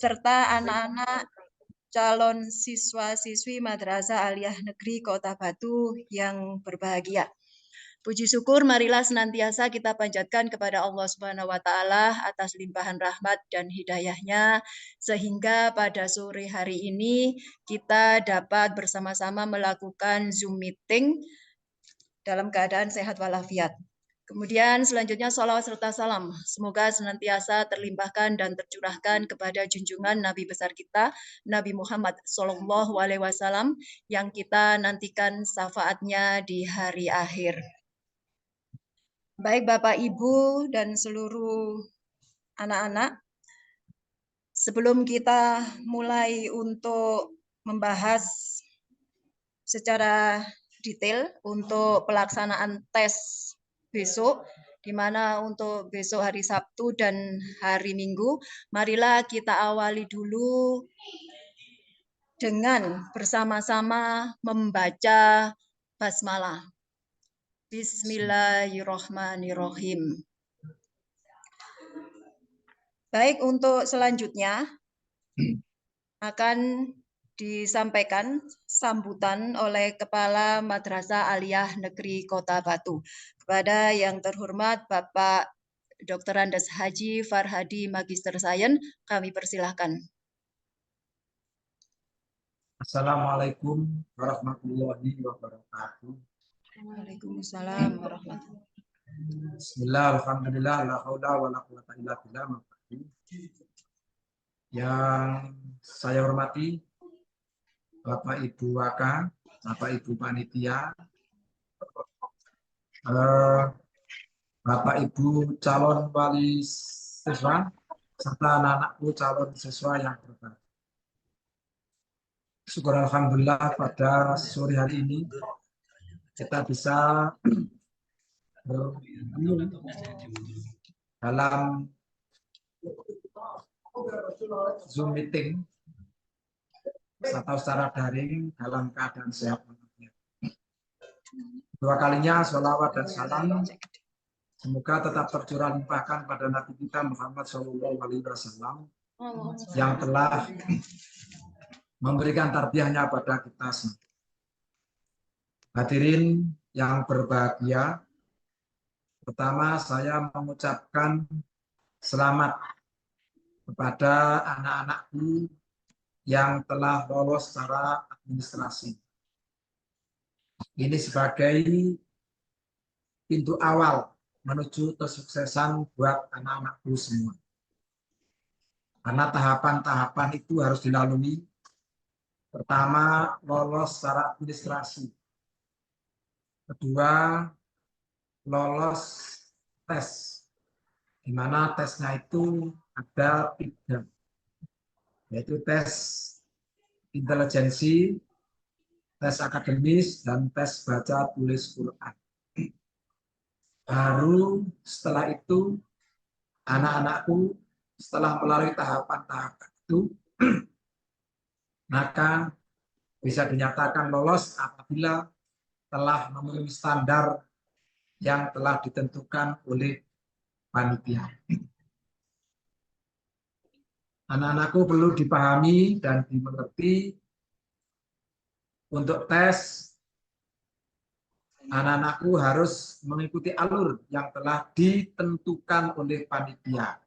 serta anak-anak calon siswa-siswi Madrasah Aliyah Negeri Kota Batu yang berbahagia. Puji syukur marilah senantiasa kita panjatkan kepada Allah Subhanahu wa taala atas limpahan rahmat dan hidayahnya sehingga pada sore hari ini kita dapat bersama-sama melakukan Zoom meeting dalam keadaan sehat walafiat. Kemudian selanjutnya sholawat serta salam. Semoga senantiasa terlimpahkan dan tercurahkan kepada junjungan Nabi besar kita, Nabi Muhammad SAW, yang kita nantikan syafaatnya di hari akhir. Baik Bapak, Ibu, dan seluruh anak-anak, sebelum kita mulai untuk membahas secara detail untuk pelaksanaan tes besok, di mana untuk besok hari Sabtu dan hari Minggu, marilah kita awali dulu dengan bersama-sama membaca basmalah. Bismillahirrahmanirrahim. Baik, untuk selanjutnya akan disampaikan sambutan oleh Kepala Madrasah Aliyah Negeri Kota Batu. Kepada yang terhormat Bapak Dr. Andes Haji Farhadi Magister Sains, kami persilahkan. Assalamualaikum warahmatullahi wabarakatuh. Waalaikumsalam warahmatullahi wabarakatuh. Bismillah, alhamdulillah, la haula wa la quwata illa billah. Yang saya hormati Bapak Ibu Waka, Bapak Ibu Panitia, Bapak Ibu calon wali siswa, serta anak-anakku calon siswa yang berbahagia. Syukur alhamdulillah pada sore hari ini kita bisa dalam Zoom meeting atau secara daring dalam keadaan sehat. Dua kalinya sholawat dan salam semoga tetap tercurah limpahkan pada Nabi kita Muhammad SAW yang telah memberikan tarbiyahnya pada kita semua. Hadirin yang berbahagia, pertama saya mengucapkan selamat kepada anak-anakku yang telah lolos secara administrasi. Ini sebagai pintu awal menuju kesuksesan buat anak-anakku semua. Karena tahapan-tahapan itu harus dilalui. Pertama, lolos secara administrasi. Kedua, lolos tes. Di mana tesnya itu ada 3, yaitu tes intelijensi, tes akademis, dan tes baca tulis Quran. Baru setelah itu, anak-anakku setelah melalui tahapan-tahapan itu, maka bisa dinyatakan lolos apabila telah memenuhi standar yang telah ditentukan oleh panitia. Anak-anakku perlu dipahami dan dimengerti untuk tes. Anak-anakku harus mengikuti alur yang telah ditentukan oleh panitia.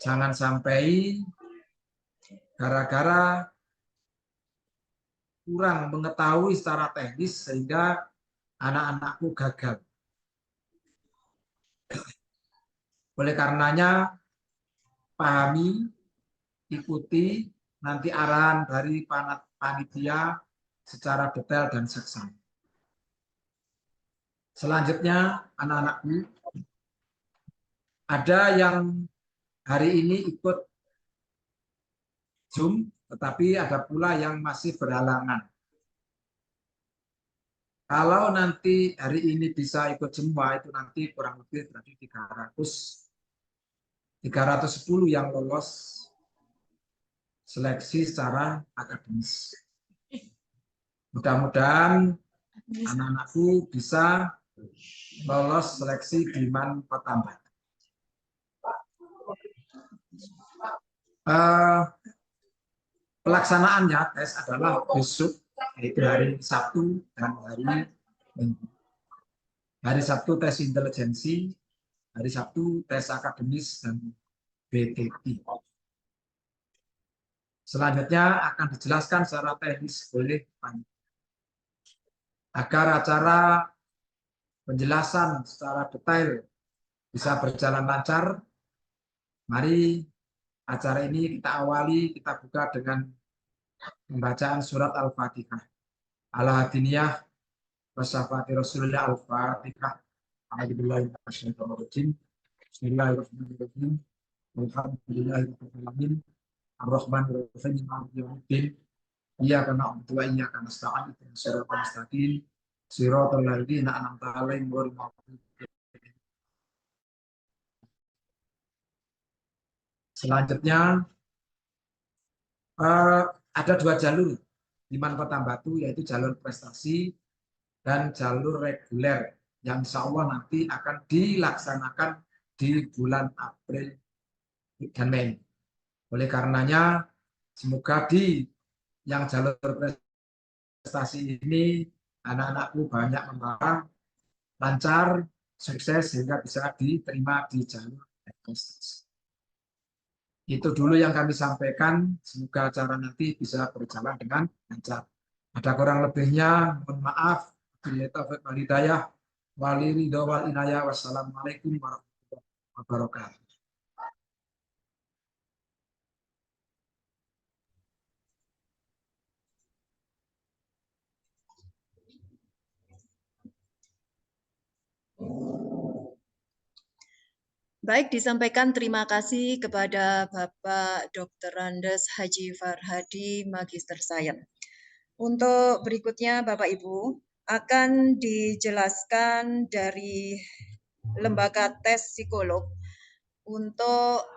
Jangan sampai gara-gara kurang mengetahui secara teknis sehingga anak-anakku gagal. Oleh karenanya, pahami, ikuti nanti arahan dari panitia secara detail dan seksama. Selanjutnya, anak-anakku, ada yang hari ini ikut Zoom, tetapi ada pula yang masih berhalangan. Kalau nanti hari ini bisa ikut semua, itu nanti kurang lebih berarti 310 yang lolos seleksi secara akademis. Mudah-mudahan anak-anakku bisa lolos seleksi di Man Kota Batu. Pelaksanaannya tes adalah besok, yaitu hari Sabtu dan hari Minggu. Hari Sabtu tes intelijensi, hari Sabtu tes akademis dan BTI. Selanjutnya akan dijelaskan secara teknis oleh panitia. Agar acara penjelasan secara detail bisa berjalan lancar, mari acara ini kita awali, kita buka dengan pembacaan surat Al-Fatihah. Al-Hadiniyah Wasafati Rasulullah Al-Fatihah. Alhamdulillahirrahmanirrahim. Bismillahirrahmanirrahim. Alhamdulillahirrahmanirrahim. Ar-Rahmanirrahim. Maliki yaumiddin. Iyyaka na'budu wa iyyaka nasta'in. Ihdinas siratal mustaqim. Siratal ladzina an'amta 'alaihim ghairil maghdubi. Selanjutnya ada dua jalur di Kota Batu, yaitu jalur prestasi dan jalur reguler yang insya Allah nanti akan dilaksanakan di bulan April dan Mei. Oleh karenanya, semoga di yang jalur prestasi ini anak-anakku banyak membawa lancar, sukses sehingga bisa diterima di jalur prestasi. Itu dulu yang kami sampaikan. Semoga acara nanti bisa berjalan dengan lancar. Ada kurang lebihnya, mohon maaf. Wassalamualaikum warahmatullahi wabarakatuh. Baik, disampaikan terima kasih kepada Bapak Dr. Andes Haji Farhadi, Magister Sains. Untuk berikutnya, Bapak Ibu, akan dijelaskan dari lembaga tes psikolog untuk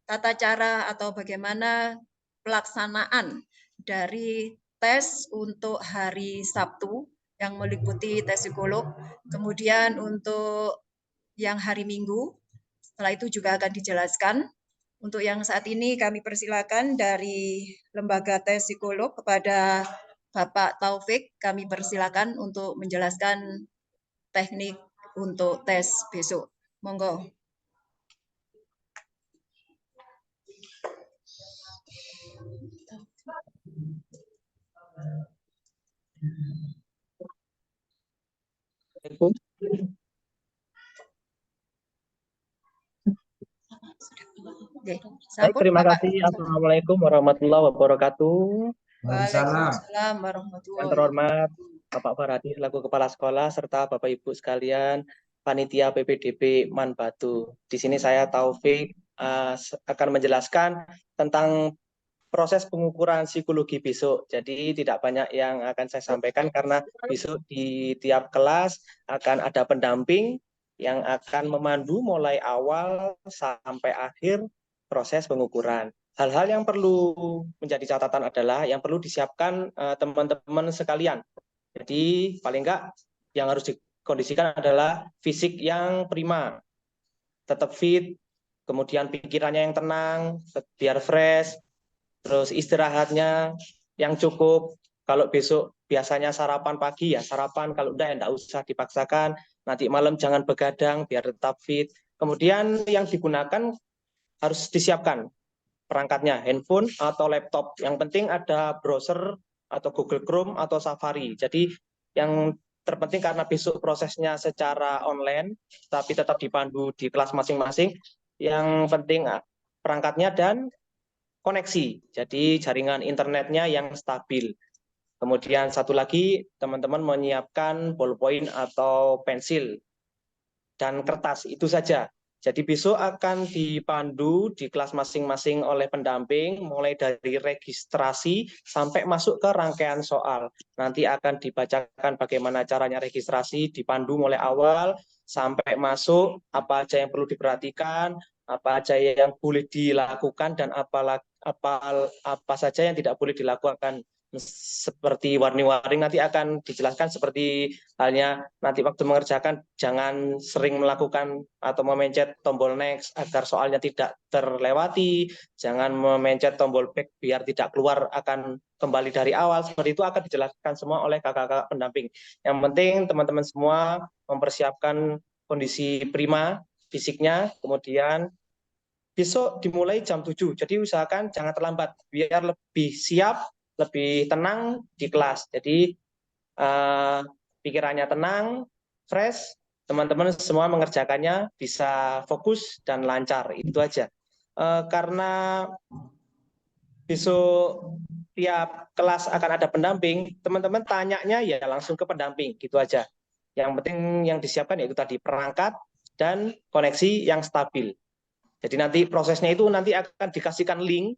tata cara atau bagaimana pelaksanaan dari tes untuk hari Sabtu yang meliputi tes psikolog, kemudian untuk yang hari Minggu, setelah itu juga akan dijelaskan. Untuk yang saat ini kami persilakan dari lembaga tes psikolog kepada Bapak Taufik, kami persilakan untuk menjelaskan teknik untuk tes besok. Monggo. Baik, terima kasih. Assalamualaikum warahmatullahi wabarakatuh. Waalaikumsalam warahmatullahi Yang terhormat Bapak Farhadi selaku Kepala Sekolah serta Bapak Ibu sekalian Panitia PPDB Man Batu. Di sini saya Taufik akan menjelaskan tentang proses pengukuran psikologi besok. Jadi tidak banyak yang akan saya sampaikan karena besok di tiap kelas akan ada pendamping yang akan memandu mulai awal sampai akhir proses pengukuran. Hal-hal yang perlu menjadi catatan adalah yang perlu disiapkan teman-teman sekalian. Jadi paling enggak yang harus dikondisikan adalah fisik yang prima, tetap fit, kemudian pikirannya yang tenang, biar fresh, terus istirahatnya yang cukup. Kalau besok biasanya sarapan pagi ya sarapan, kalau enggak usah dipaksakan. Nanti malam jangan begadang biar tetap fit. Kemudian yang digunakan harus disiapkan perangkatnya, handphone atau laptop. Yang penting ada browser atau Google Chrome atau Safari. Jadi yang terpenting karena besok prosesnya secara online, tapi tetap dipandu di kelas masing-masing. Yang penting perangkatnya dan koneksi. Jadi jaringan internetnya yang stabil. Kemudian satu lagi, teman-teman menyiapkan ballpoint atau pensil dan kertas, itu saja. Jadi besok akan dipandu di kelas masing-masing oleh pendamping, mulai dari registrasi sampai masuk ke rangkaian soal. Nanti akan dibacakan bagaimana caranya registrasi, dipandu mulai awal sampai masuk, apa aja yang perlu diperhatikan, apa aja yang boleh dilakukan, dan apa saja yang tidak boleh dilakukan seperti warni-warni nanti akan dijelaskan seperti halnya nanti waktu mengerjakan jangan sering melakukan atau memencet tombol next agar soalnya tidak terlewati, jangan memencet tombol back biar tidak keluar akan kembali dari awal, seperti itu akan dijelaskan semua oleh kakak-kakak pendamping. Yang penting teman-teman semua mempersiapkan kondisi prima fisiknya, kemudian besok dimulai jam 7, jadi usahakan jangan terlambat biar lebih siap, lebih tenang di kelas. Jadi pikirannya tenang, fresh, teman-teman semua mengerjakannya bisa fokus dan lancar, itu aja. Karena besok tiap kelas akan ada pendamping, teman-teman tanyanya ya langsung ke pendamping, gitu aja. Yang penting yang disiapkan yaitu tadi perangkat dan koneksi yang stabil. Jadi nanti prosesnya itu nanti akan dikasihkan link.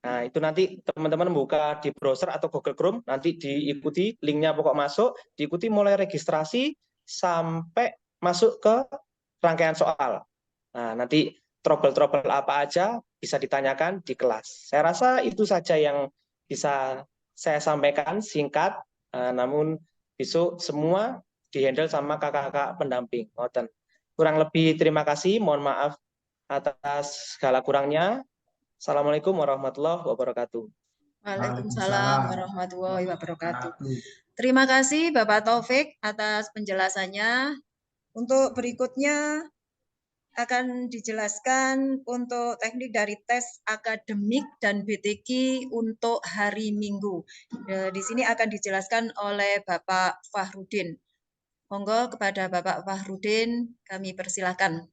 Nah, itu nanti teman-teman buka di browser atau Google Chrome, nanti diikuti linknya pokok masuk, diikuti mulai registrasi sampai masuk ke rangkaian soal. Nah, nanti trouble-trouble apa aja bisa ditanyakan di kelas. Saya rasa itu saja yang bisa saya sampaikan singkat, namun besok semua dihandle sama kakak-kakak pendamping. Kurang lebih terima kasih, mohon maaf atas segala kurangnya. Assalamualaikum warahmatullahi wabarakatuh. Waalaikumsalam warahmatullahi wabarakatuh. Terima kasih Bapak Taufik atas penjelasannya. Untuk berikutnya akan dijelaskan untuk teknik dari tes akademik dan BTQ untuk hari Minggu. Di sini akan dijelaskan oleh Bapak Fahrudin. Monggo kepada Bapak Fahrudin kami persilahkan.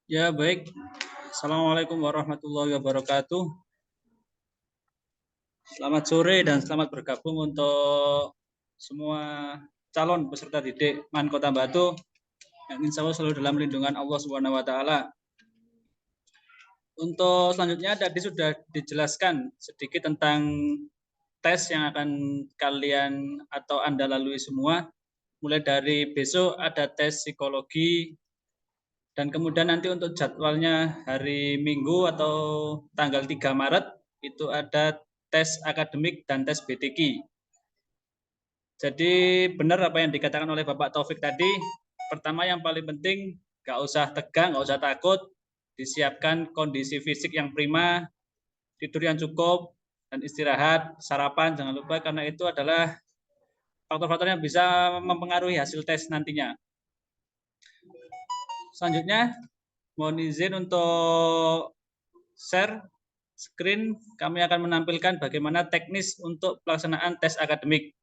Ya, baik. Assalamualaikum warahmatullahi wabarakatuh. Selamat sore dan selamat bergabung untuk semua calon peserta didik MAN Kota Batu yang insya Allah selalu dalam lindungan Allah Subhanahu wa Ta'ala. Untuk selanjutnya tadi sudah dijelaskan sedikit tentang tes yang akan kalian atau Anda lalui semua. Mulai dari besok ada tes psikologi, dan kemudian nanti untuk jadwalnya hari Minggu atau tanggal 3 Maret itu ada tes akademik dan tes BTQ. Jadi benar apa yang dikatakan oleh Bapak Taufik tadi. Pertama yang paling penting nggak usah tegang, nggak usah takut, disiapkan kondisi fisik yang prima, tidur yang cukup, dan istirahat, sarapan jangan lupa karena itu adalah faktor-faktor yang bisa mempengaruhi hasil tes nantinya. Selanjutnya mohon izin untuk share screen, kami akan menampilkan bagaimana teknis untuk pelaksanaan tes akademik.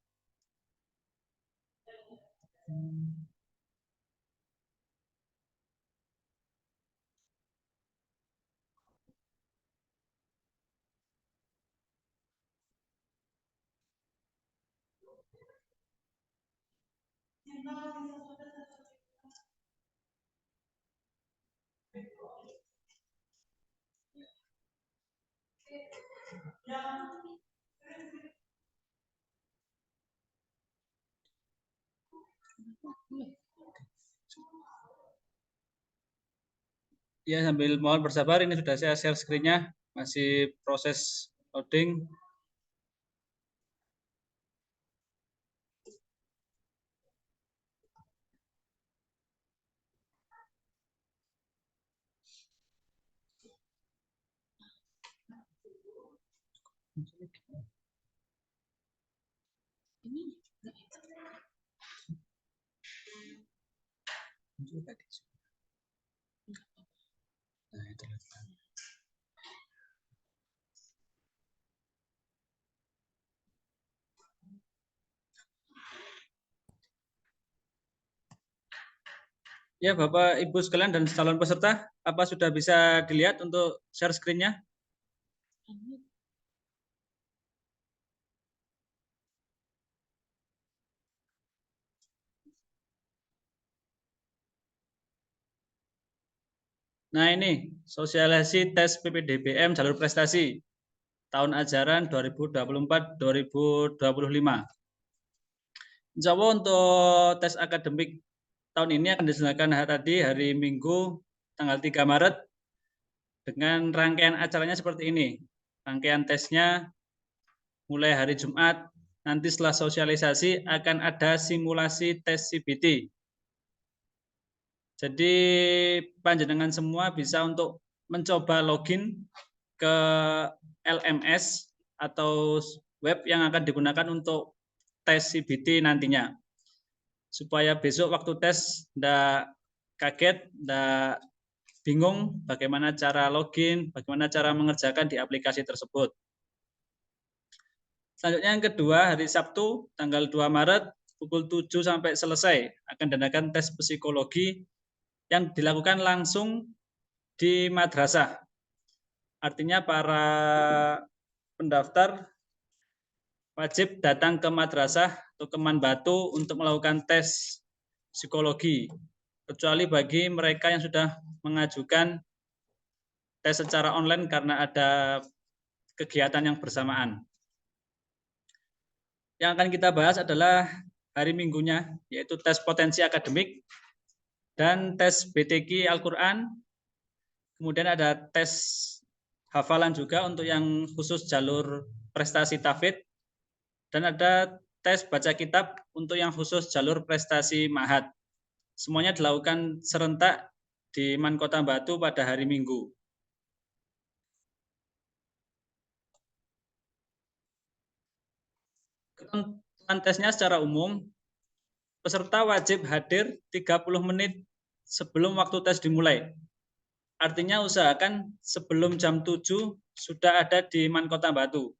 Ya, sambil mohon bersabar, ini sudah saya share screen-nya, masih proses loading. Ya, Bapak, Ibu sekalian dan calon peserta, apa sudah bisa dilihat untuk share screen-nya? Nah, ini sosialisasi tes PPDBM jalur prestasi tahun ajaran 2024-2025. Insya Allah untuk tes akademik tahun ini akan diselenggarakan hari Minggu tanggal 3 Maret dengan rangkaian acaranya seperti ini. Rangkaian tesnya mulai hari Jumat, nanti setelah sosialisasi akan ada simulasi tes CBT. Jadi panjenengan semua bisa untuk mencoba login ke LMS atau web yang akan digunakan untuk tes CBT nantinya. Supaya besok waktu tes tidak kaget, tidak bingung bagaimana cara login, bagaimana cara mengerjakan di aplikasi tersebut. Selanjutnya yang kedua, hari Sabtu tanggal 2 Maret pukul 7 sampai selesai akan diadakan tes psikologi yang dilakukan langsung di madrasah. Artinya para pendaftar wajib datang ke madrasah atau ke Man Batu untuk melakukan tes psikologi. Kecuali bagi mereka yang sudah mengajukan tes secara online karena ada kegiatan yang bersamaan. Yang akan kita bahas adalah hari Minggunya, yaitu tes potensi akademik dan tes BTQ Al-Quran. Kemudian ada tes hafalan juga untuk yang khusus jalur prestasi tafid. Dan ada tes baca kitab untuk yang khusus jalur prestasi mahat. Semuanya dilakukan serentak di Man Kota Batu pada hari Minggu. Ketentuan tesnya secara umum, peserta wajib hadir 30 menit sebelum waktu tes dimulai. Artinya usahakan sebelum jam 7 sudah ada di Man Kota Batu.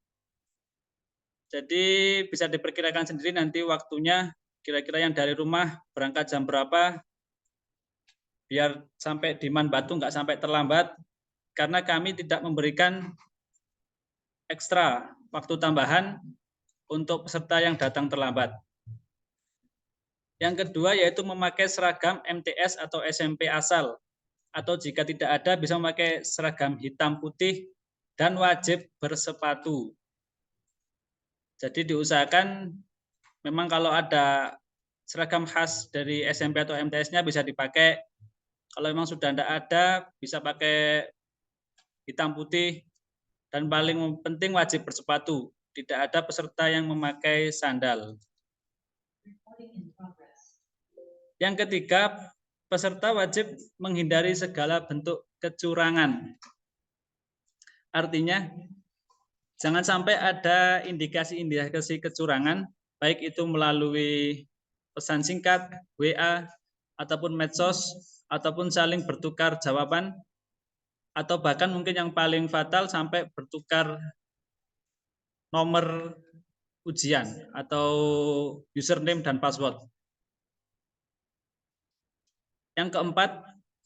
Jadi bisa diperkirakan sendiri nanti waktunya kira-kira yang dari rumah berangkat jam berapa, biar sampai di Man Batu nggak sampai terlambat, karena kami tidak memberikan ekstra waktu tambahan untuk peserta yang datang terlambat. Yang kedua yaitu memakai seragam MTS atau SMP asal, atau jika tidak ada bisa memakai seragam hitam putih dan wajib bersepatu. Jadi diusahakan memang kalau ada seragam khas dari SMP atau MTS-nya bisa dipakai. Kalau memang sudah tidak ada bisa pakai hitam putih, dan paling penting wajib bersepatu. Tidak ada peserta yang memakai sandal. Yang ketiga, peserta wajib menghindari segala bentuk kecurangan. Artinya, jangan sampai ada indikasi-indikasi kecurangan, baik itu melalui pesan singkat, WA, ataupun medsos, ataupun saling bertukar jawaban, atau bahkan mungkin yang paling fatal sampai bertukar nomor ujian atau username dan password. Yang keempat,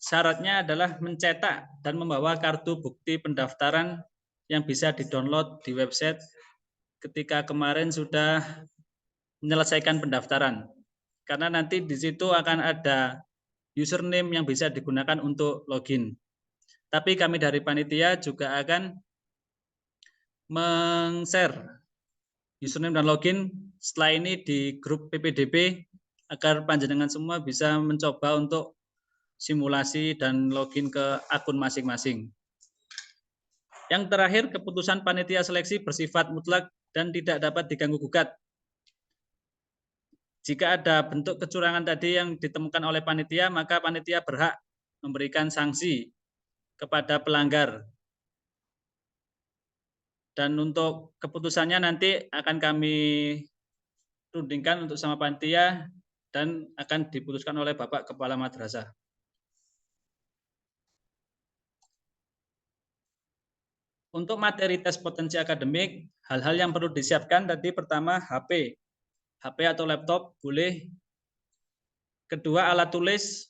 syaratnya adalah mencetak dan membawa kartu bukti pendaftaran yang bisa di-download di website ketika kemarin sudah menyelesaikan pendaftaran. Karena nanti di situ akan ada username yang bisa digunakan untuk login. Tapi kami dari panitia juga akan meng-share username dan login setelah ini di grup PPDB agar panjenengan semua bisa mencoba untuk simulasi dan login ke akun masing-masing. Yang terakhir, keputusan panitia seleksi bersifat mutlak dan tidak dapat diganggu-gugat. Jika ada bentuk kecurangan tadi yang ditemukan oleh panitia, maka panitia berhak memberikan sanksi kepada pelanggar. Dan untuk keputusannya nanti akan kami rundingkan untuk sama panitia dan akan diputuskan oleh Bapak Kepala Madrasah. Untuk materi tes potensi akademik, hal-hal yang perlu disiapkan tadi pertama HP atau laptop boleh. Kedua alat tulis,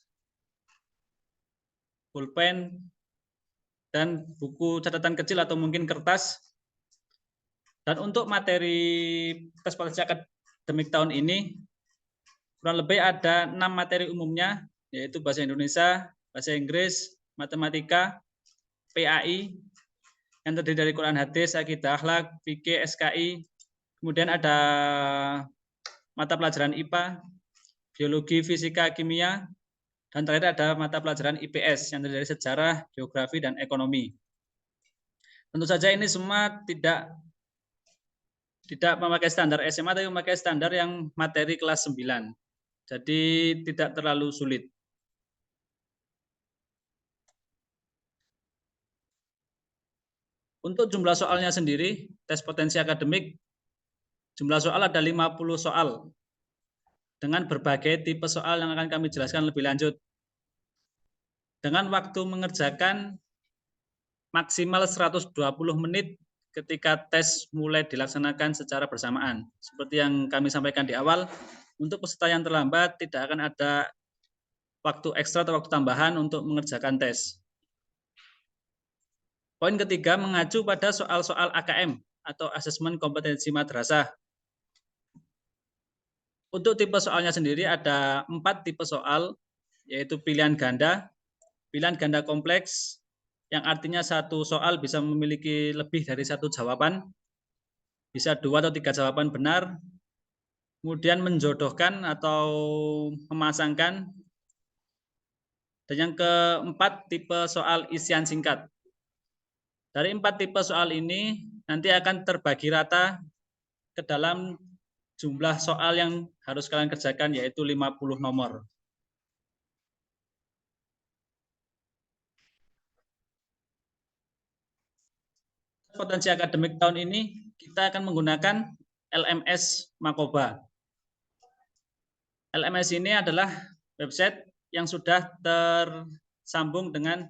pulpen, dan buku catatan kecil atau mungkin kertas. Dan untuk materi tes potensi akademik tahun ini, kurang lebih ada 6 materi umumnya, yaitu Bahasa Indonesia, Bahasa Inggris, Matematika, PAI, yang terdiri dari Quran hadis, akidah, akhlak, fikih, SKI. Kemudian ada mata pelajaran IPA, biologi, fisika, kimia, dan terakhir ada mata pelajaran IPS yang terdiri dari sejarah, geografi, dan ekonomi. Tentu saja ini semua tidak memakai standar SMA, tapi memakai standar yang materi kelas 9. Jadi tidak terlalu sulit. Untuk jumlah soalnya sendiri, tes potensi akademik, jumlah soal ada 50 soal dengan berbagai tipe soal yang akan kami jelaskan lebih lanjut. Dengan waktu mengerjakan maksimal 120 menit ketika tes mulai dilaksanakan secara bersamaan. Seperti yang kami sampaikan di awal, untuk peserta yang terlambat tidak akan ada waktu ekstra atau waktu tambahan untuk mengerjakan tes. Poin ketiga, mengacu pada soal-soal AKM atau asesmen kompetensi madrasah. Untuk tipe soalnya sendiri ada 4 tipe soal, yaitu pilihan ganda kompleks, yang artinya satu soal bisa memiliki lebih dari satu jawaban, bisa 2 atau 3 jawaban benar, kemudian menjodohkan atau memasangkan, dan yang keempat tipe soal isian singkat. Dari 4 tipe soal ini nanti akan terbagi rata ke dalam jumlah soal yang harus kalian kerjakan, yaitu 50 nomor. Potensi akademik tahun ini kita akan menggunakan LMS Makoba. LMS ini adalah website yang sudah tersambung dengan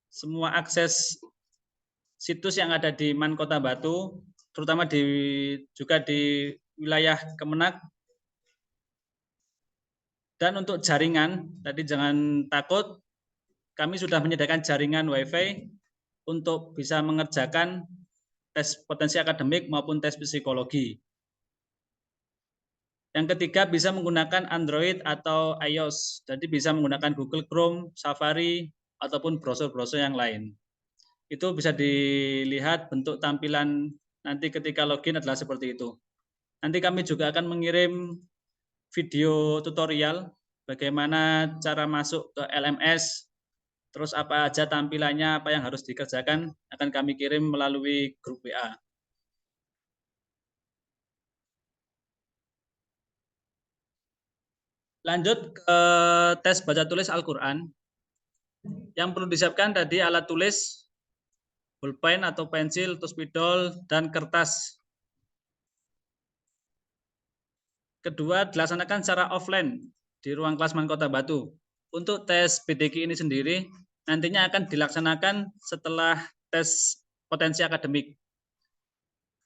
semua akses situs yang ada di MAN Kota Batu, terutama juga di wilayah Kemenak. Dan untuk jaringan, tadi jangan takut, kami sudah menyediakan jaringan WiFi untuk bisa mengerjakan tes potensi akademik maupun tes psikologi. Yang ketiga, bisa menggunakan Android atau iOS, jadi bisa menggunakan Google Chrome, Safari, ataupun browser-browser yang lain. Itu bisa dilihat bentuk tampilan nanti ketika login adalah seperti itu. Nanti kami juga akan mengirim video tutorial bagaimana cara masuk ke LMS, terus apa aja tampilannya, apa yang harus dikerjakan, akan kami kirim melalui grup WA. Lanjut ke tes baca tulis Al-Quran. Yang perlu disiapkan tadi alat tulis, pulpen atau pensil, atau spidol, dan kertas. Kedua, dilaksanakan secara offline di ruang kelas MAN Kota Batu. Untuk tes BDQ ini sendiri nantinya akan dilaksanakan setelah tes potensi akademik.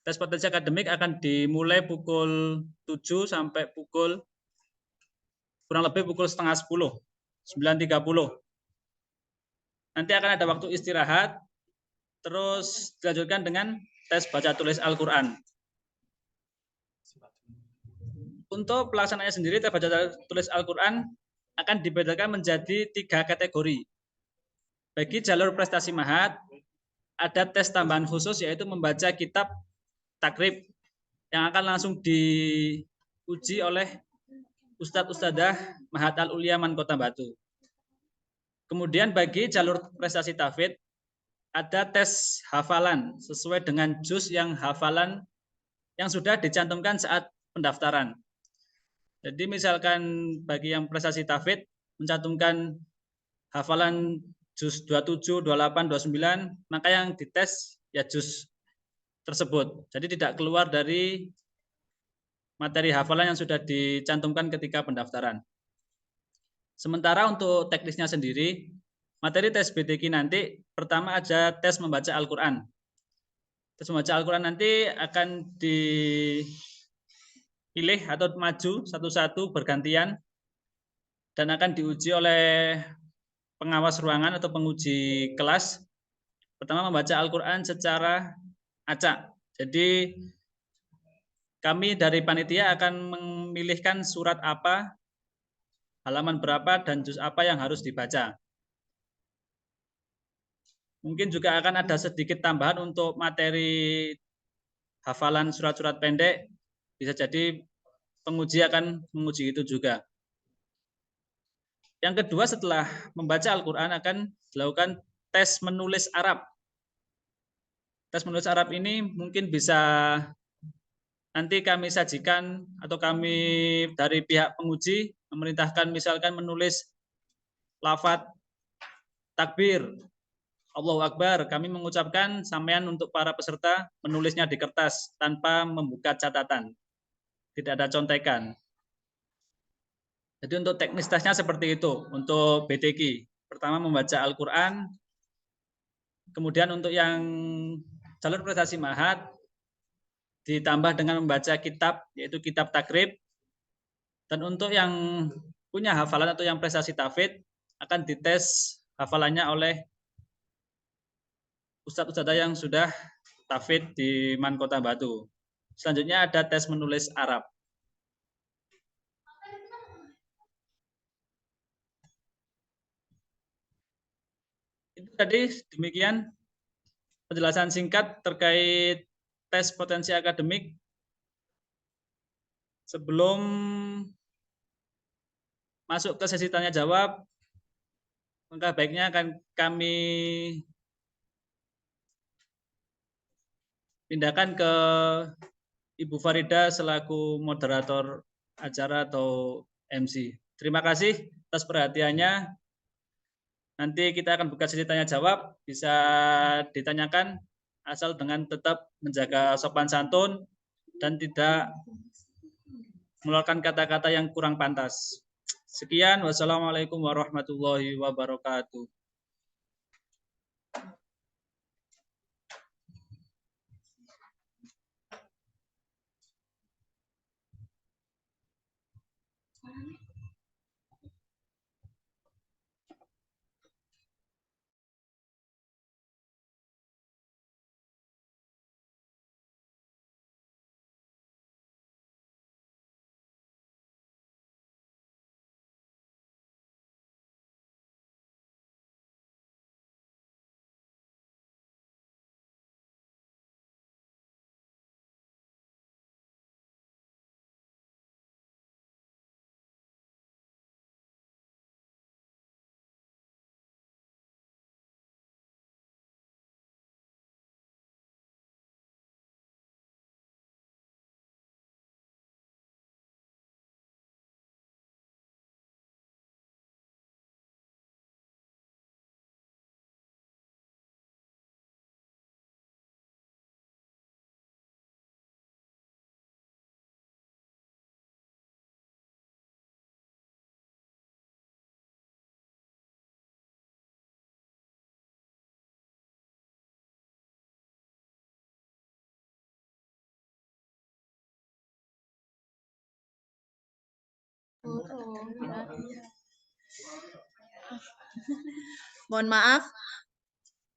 Tes potensi akademik akan dimulai pukul 7 sampai kurang lebih pukul setengah 10, 9.30. Nanti akan ada waktu istirahat, terus dilanjutkan dengan tes baca tulis Al-Quran. Untuk pelaksanaannya sendiri, tes baca tulis Al-Quran akan dibedakan menjadi 3 kategori. Bagi jalur prestasi mahat, ada tes tambahan khusus, yaitu membaca kitab takrib yang akan langsung diuji oleh Ustadz-Ustadzah Mahat Al-Ulia MAN Kota Batu. Kemudian bagi jalur prestasi tahfidz, ada tes hafalan sesuai dengan juz yang hafalan yang sudah dicantumkan saat pendaftaran. Jadi misalkan bagi yang prestasi tahfidz mencantumkan hafalan juz 27, 28, 29, maka yang dites ya juz tersebut. Jadi tidak keluar dari materi hafalan yang sudah dicantumkan ketika pendaftaran. Sementara untuk teknisnya sendiri, materi tes BDQ nanti pertama ada tes membaca Al-Quran. Tes membaca Al-Quran nanti akan dipilih atau maju satu-satu bergantian dan akan diuji oleh pengawas ruangan atau penguji kelas. Pertama membaca Al-Quran secara acak. Jadi kami dari panitia akan memilihkan surat apa, halaman berapa, dan juz apa yang harus dibaca. Mungkin juga akan ada sedikit tambahan untuk materi hafalan surat-surat pendek. Bisa jadi penguji akan menguji itu juga. Yang kedua, setelah membaca Al-Quran akan dilakukan tes menulis Arab. Tes menulis Arab ini mungkin bisa nanti kami sajikan atau kami dari pihak penguji memerintahkan misalkan menulis lafadz takbir, Allahu Akbar. Kami mengucapkan, sampean untuk para peserta menulisnya di kertas tanpa membuka catatan. Tidak ada contekan. Jadi untuk teknis tesnya seperti itu untuk BTQ. Pertama membaca Al-Quran. Kemudian untuk yang jalur prestasi Mahat ditambah dengan membaca kitab, yaitu kitab takrib. Dan untuk yang punya hafalan atau yang prestasi tahfidz akan dites hafalannya oleh ustadz-ustadzah yang sudah tahfidz di MAN Kota Batu. Selanjutnya ada tes menulis Arab. Itu tadi demikian penjelasan singkat terkait tes potensi akademik. Sebelum masuk ke sesi tanya jawab, maka baiknya akan kami pindahkan ke Ibu Farida selaku moderator acara atau MC. Terima kasih atas perhatiannya. Nanti kita akan buka sesi tanya jawab, bisa ditanyakan asal dengan tetap menjaga sopan santun dan tidak mengeluarkan kata-kata yang kurang pantas. Sekian, wassalamualaikum warahmatullahi wabarakatuh. Mohon maaf.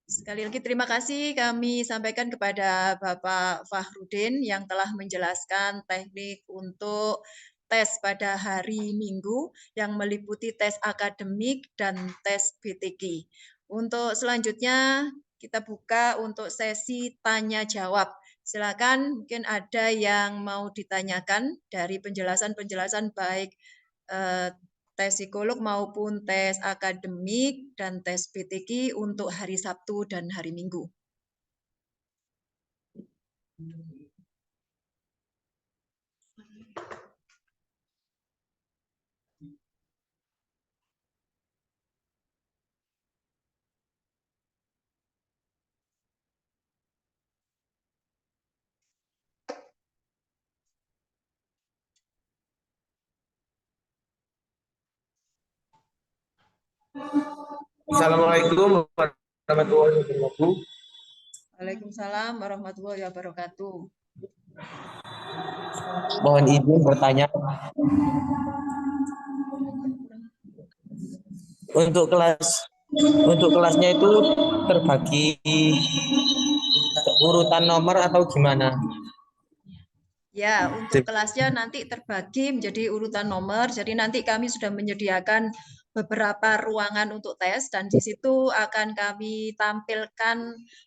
Sekali lagi terima kasih kami sampaikan kepada Bapak Fahrudin yang telah menjelaskan teknik untuk tes pada hari Minggu yang meliputi tes akademik dan tes BTQ. Untuk selanjutnya kita buka untuk sesi tanya jawab. Silakan, mungkin ada yang mau ditanyakan dari penjelasan-penjelasan baik tes psikolog maupun tes akademik dan tes BTQ untuk hari Sabtu dan hari Minggu. Assalamualaikum warahmatullahi wabarakatuh. Waalaikumsalam warahmatullahi wabarakatuh. Mohon izin bertanya. Untuk kelasnya itu terbagi urutan nomor atau gimana? Ya, untuk kelasnya nanti terbagi menjadi urutan nomor. Jadi nanti kami sudah menyediakan beberapa ruangan untuk tes dan di situ akan kami tampilkan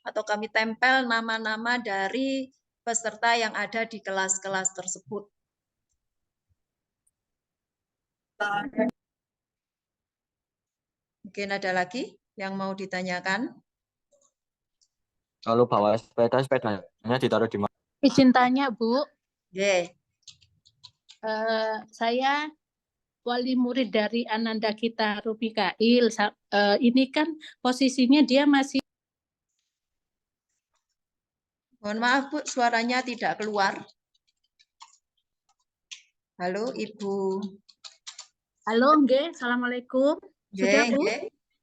atau kami tempel nama-nama dari peserta yang ada di kelas-kelas tersebut. Mungkin ada lagi yang mau ditanyakan? Kalau bawa sepeda, sepedanya ditaruh di mana? Izin tanya, Bu. Yeah. Saya wali murid dari Ananda Kita Rupikail. Ini kan posisinya dia masih. Mohon maaf, Bu, suaranya tidak keluar. Halo, Ibu. Halo, nggih. Assalamualaikum. Sudah, Bu?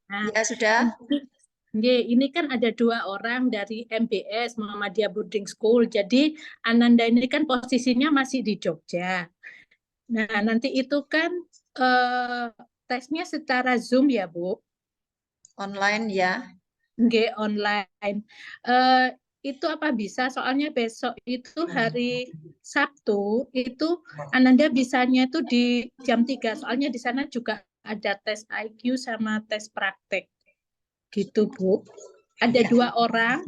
Nah, ya, sudah. Ini kan ada 2 orang dari MBS, Muhammadiyah Boarding School. Jadi Ananda ini kan posisinya masih di Jogja. Nah, nanti itu kan tesnya secara Zoom ya, Bu? Online ya. Nggih, online. Itu apa bisa? Soalnya besok itu hari Sabtu, itu Ananda bisanya itu di jam 3. Soalnya di sana juga ada tes IQ sama tes praktek. Gitu, Bu. Ada 2 orang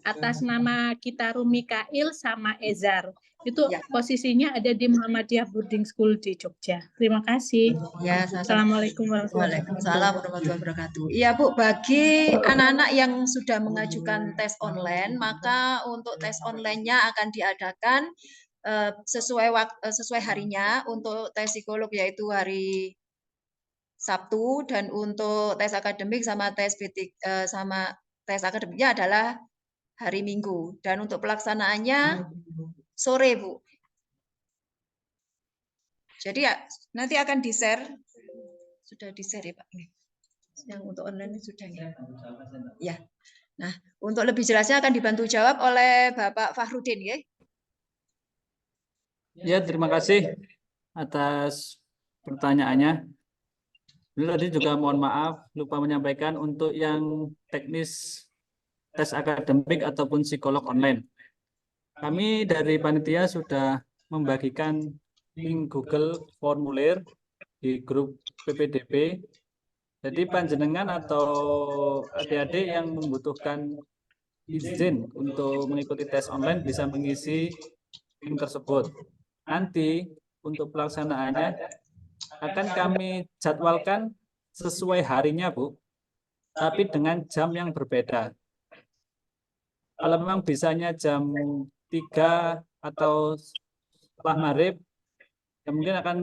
atas nama Kitaru Mikail sama Ezar. Itu posisinya ada di Muhammadiyah Boarding School di Jogja. Terima kasih. Ya, Assalamualaikum warahmatullahi wabarakatuh. Waalaikumsalam warahmatullahi wabarakatuh. Iya, Bu, bagi anak-anak yang sudah mengajukan tes online, maka untuk tes online-nya akan diadakan sesuai harinya. Untuk tes psikolog yaitu hari Sabtu, dan untuk tes akademik sama tes akademiknya adalah hari Minggu. Dan untuk pelaksanaannya sore, Bu. Jadi ya, nanti akan di-share. Sudah di-share ya, Pak? Yang untuk online sudah ya? Ya. Nah, untuk lebih jelasnya akan dibantu jawab oleh Bapak Fahrudin, ya? Ya, terima kasih atas pertanyaannya. Tadi juga mohon maaf, lupa menyampaikan untuk yang teknis tes akademik ataupun psikolog online. Kami dari panitia sudah membagikan link Google formulir di grup PPDB. Jadi panjenengan atau adik-adik yang membutuhkan izin untuk mengikuti tes online bisa mengisi link tersebut. Nanti untuk pelaksanaannya akan kami jadwalkan sesuai harinya, Bu, tapi dengan jam yang berbeda. Kalau memang bisanya jam 3 atau setelah maghrib, ya mungkin akan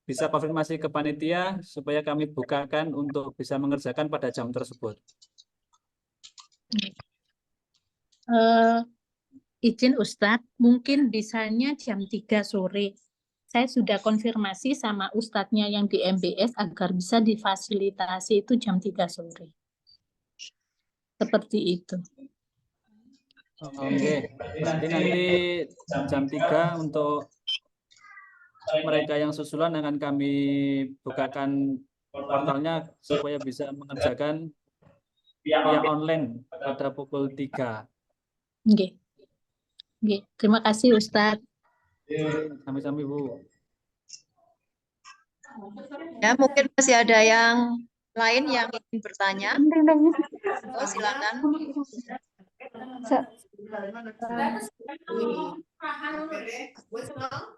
bisa konfirmasi ke panitia supaya kami bukakan untuk bisa mengerjakan pada jam tersebut. Izin Ustadz, mungkin bisanya jam 3 sore. Saya sudah konfirmasi sama Ustadznya yang di MBS agar bisa difasilitasi itu jam 3 sore. Seperti itu. Oke, berarti nanti jam 3 untuk mereka yang susulan akan kami bukakan portalnya supaya bisa mengerjakan via online pada pukul 3. Oke. Terima kasih Ustadz. Sami-sami, Bu. Ya, mungkin masih ada yang lain yang ingin bertanya. Oh, silakan.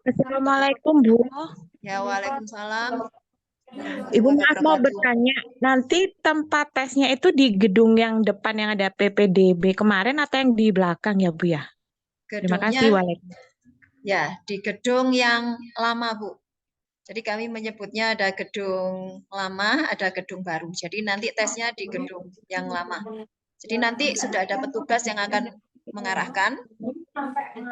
Assalamualaikum, Bu. Ya, waalaikumsalam. Ibu maaf mau bertanya, nanti tempat tesnya itu di gedung yang depan yang ada PPDB kemarin atau yang di belakang ya, Bu ya? Terima kasih, waalaikumsalam. Ya, di gedung yang lama, Bu. Jadi kami menyebutnya ada gedung lama, ada gedung baru. Jadi nanti tesnya di gedung yang lama. Jadi nanti sudah ada petugas yang akan mengarahkan,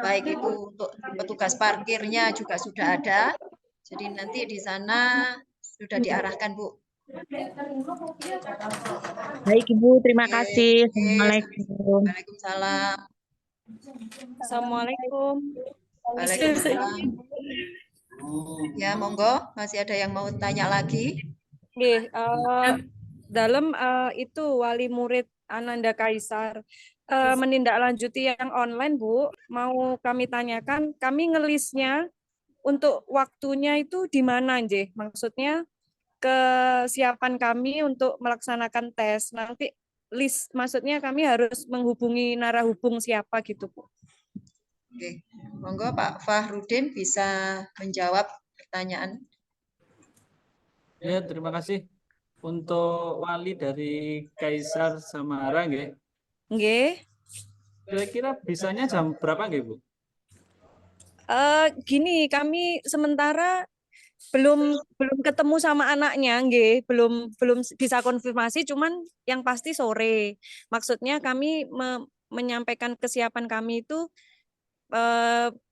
baik itu untuk petugas parkirnya juga sudah ada. Jadi nanti di sana sudah diarahkan, Bu. Baik, Ibu. Terima kasih. Assalamualaikum. Waalaikumsalam. Assalamualaikum. Waalaikumsalam. Ya, monggo. Masih ada yang mau tanya lagi? Dalam itu wali murid Ananda Kaisar menindaklanjuti yang online, Bu, mau kami tanyakan, kami ngelisnya untuk waktunya itu di mana, Nje? Maksudnya kesiapan kami untuk melaksanakan tes. Nanti list, maksudnya kami harus menghubungi narahubung siapa gitu, Bu. Oke, monggo Pak Fahrudin bisa menjawab pertanyaan. Ya, terima kasih. Untuk wali dari Kaisar Samara, nggih. Nggih. Kira-kira bisanya jam berapa, nggih, Bu? Gini, kami sementara belum ketemu sama anaknya, nggih, belum bisa konfirmasi, cuman yang pasti sore. Maksudnya kami menyampaikan kesiapan kami itu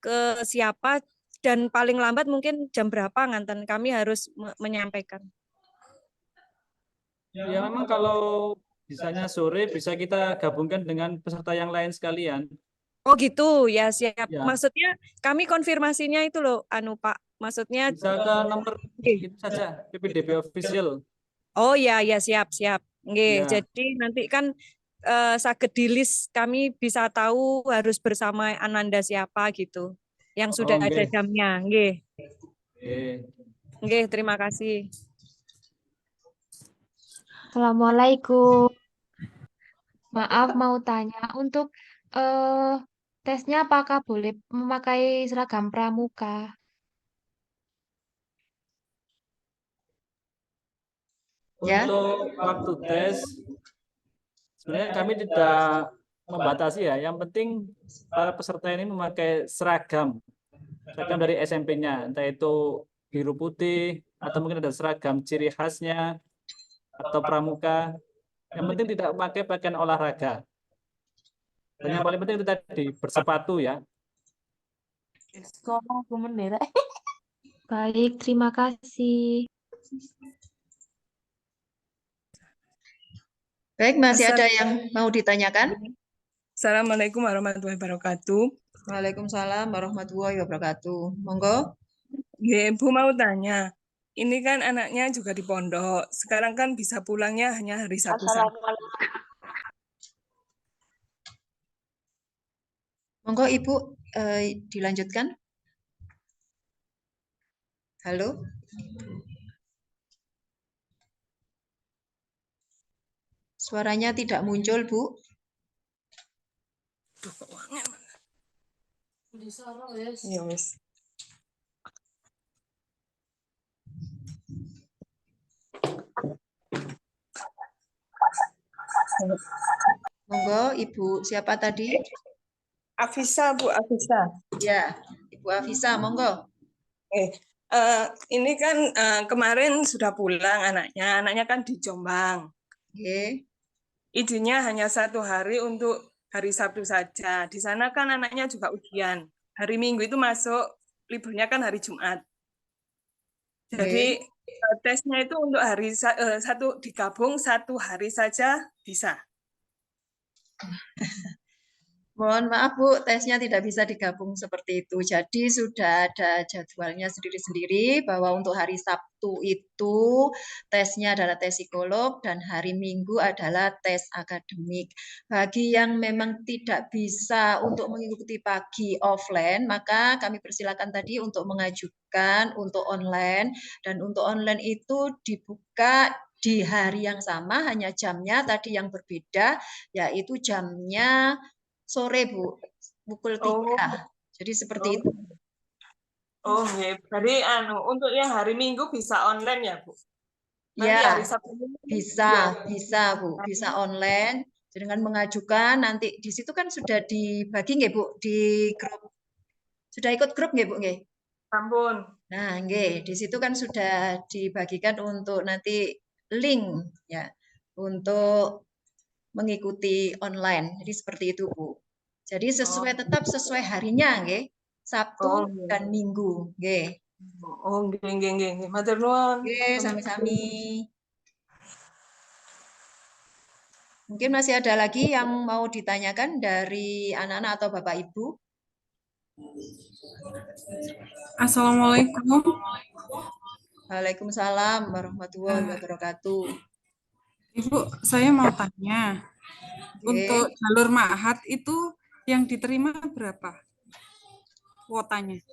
ke siapa dan paling lambat mungkin jam berapa nganten kami harus menyampaikan. Ya, memang kalau bisanya sore bisa kita gabungkan dengan peserta yang lain sekalian. Oh gitu, ya siap. Ya. Maksudnya kami konfirmasinya itu loh, Pak. Maksudnya bisa ke nomor itu saja, PPDB official. Oh ya, siap. Nggih, Ya. jadi nanti kan saged di list kami bisa tahu harus bersama Ananda siapa gitu. Yang sudah ada jamnya, nggih. Nggih, terima kasih. Assalamualaikum. Maaf mau tanya, untuk tesnya apakah boleh memakai seragam pramuka? Untuk waktu tes, sebenarnya kami tidak membatasi ya. Yang penting para peserta ini memakai seragam dari SMP-nya, entah itu biru putih atau mungkin ada seragam ciri khasnya atau pramuka. Yang penting tidak memakai pakaian olahraga. Dan yang paling penting itu tadi bersepatu ya. Baik, terima kasih. Baik, masih ada yang mau ditanyakan? Assalamualaikum warahmatullahi wabarakatuh. Waalaikumsalam warahmatullahi wabarakatuh. Monggo. Bu mau tanya, ini kan anaknya juga di pondok. Sekarang kan bisa pulangnya hanya hari Sabtu. Monggo Ibu dilanjutkan. Halo. Suaranya tidak muncul, Bu. Ya, wis. Monggo, Ibu siapa tadi? Afisa, Bu, Afisa. Ya, Ibu Afisa, monggo. Ini kan kemarin sudah pulang anaknya kan di Jombang. Izinnya hanya 1 hari untuk hari Sabtu saja. Di sana kan anaknya juga ujian. Hari Minggu itu masuk, liburnya kan hari Jumat. Jadi tesnya itu untuk hari satu digabung 1 hari saja bisa. Mohon maaf Bu, tesnya tidak bisa digabung seperti itu. Jadi sudah ada jadwalnya sendiri-sendiri bahwa untuk hari Sabtu itu tesnya adalah tes psikolog dan hari Minggu adalah tes akademik. Bagi yang memang tidak bisa untuk mengikuti pagi offline, maka kami persilakan tadi untuk mengajukan untuk online, dan untuk online itu dibuka di hari yang sama, hanya jamnya tadi yang berbeda, yaitu jamnya sore Bu, pukul 3. Jadi seperti itu. Oh, jadi untuk yang hari Minggu bisa online ya, Bu? Nanti ya, hari Sabtu bisa Bu, bisa online dengan mengajukan. Nanti di situ kan sudah dibagi nggih Bu di grup. Sudah ikut grup nggih Bu nggih? Ampun. Nah, nggih, di situ kan sudah dibagikan untuk nanti link ya untuk mengikuti online. Jadi seperti itu Bu. Jadi tetap sesuai harinya nggih. Sabtu dan Minggu nggih. Oh, nggih. Matur nuwun. Nggih, sami-sami. Mungkin masih ada lagi yang mau ditanyakan dari anak-anak atau Bapak Ibu? Assalamualaikum. Waalaikumsalam warahmatullahi wabarakatuh. Ibu, saya mau tanya. Untuk jalur ma'had itu yang diterima berapa kuotanya?